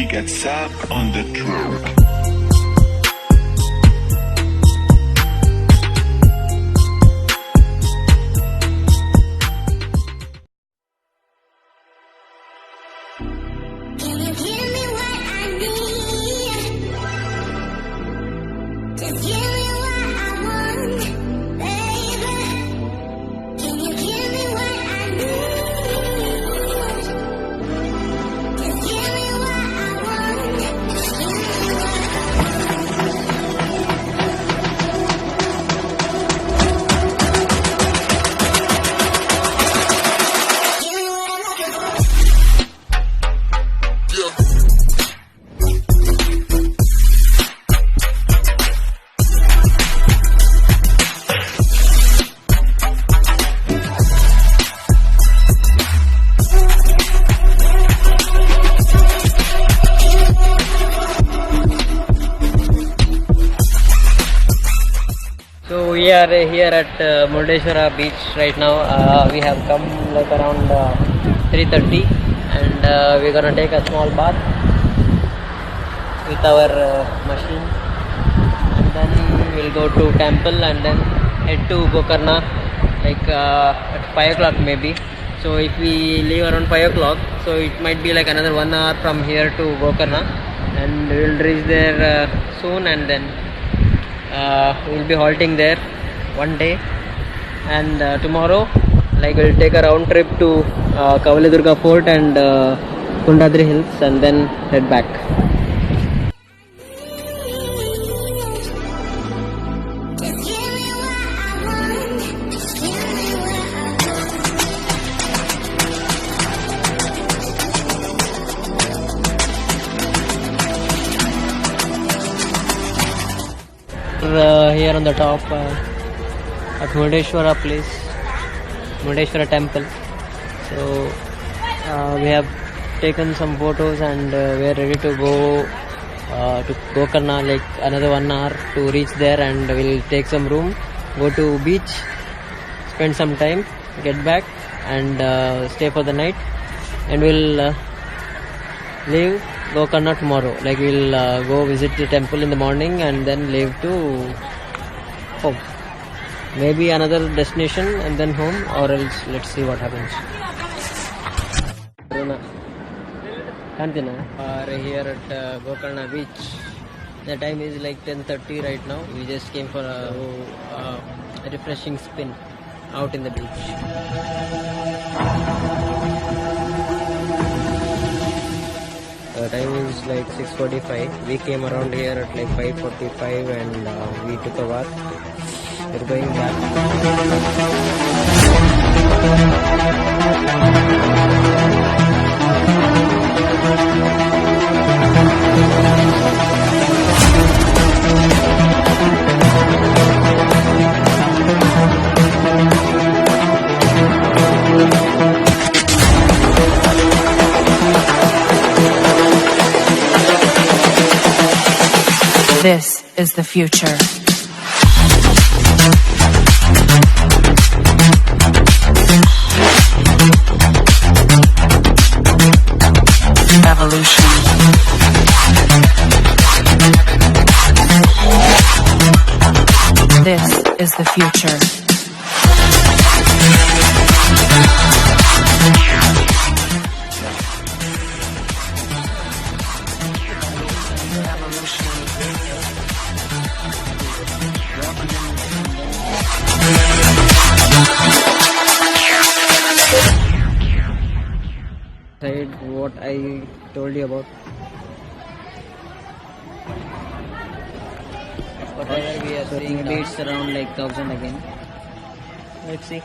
gets up on the track. So we are here at Murudeshware beach right now. We have come like around 3:30 and we're gonna take a small bath with our machine, and then we'll go to temple and then head to Gokarna like at 5 o'clock maybe. So if we leave around 5 o'clock, so it might be like another 1 hour from here to Gokarna, and we'll reach there soon, and then we'll be halting there one day, and tomorrow like we'll take a round trip to Kavalidurga Fort and Kundadri Hills, and then head back. Here on the top at Murudeshware place, Murudeshware temple. So we have taken some photos and we are ready to go to Gokarna, like another 1 hour to reach there, and we'll take some room, go to beach, spend some time, get back and stay for the night, and we'll leave Gokarna tomorrow. Like we'll go visit the temple in the morning and then leave to home. Maybe another destination and then home, or else let's see what happens. Are here at Gokarna beach. The time is like 10:30 right now. We just came for a refreshing spin out in the beach. The time is like 6:45. We came around here at like 5:45 and we took a bath. We're going back. This is the future. Evolution. This is the future. What I told you about. Whatever we are seeing, maybe it's around like 1000 again. Let's see.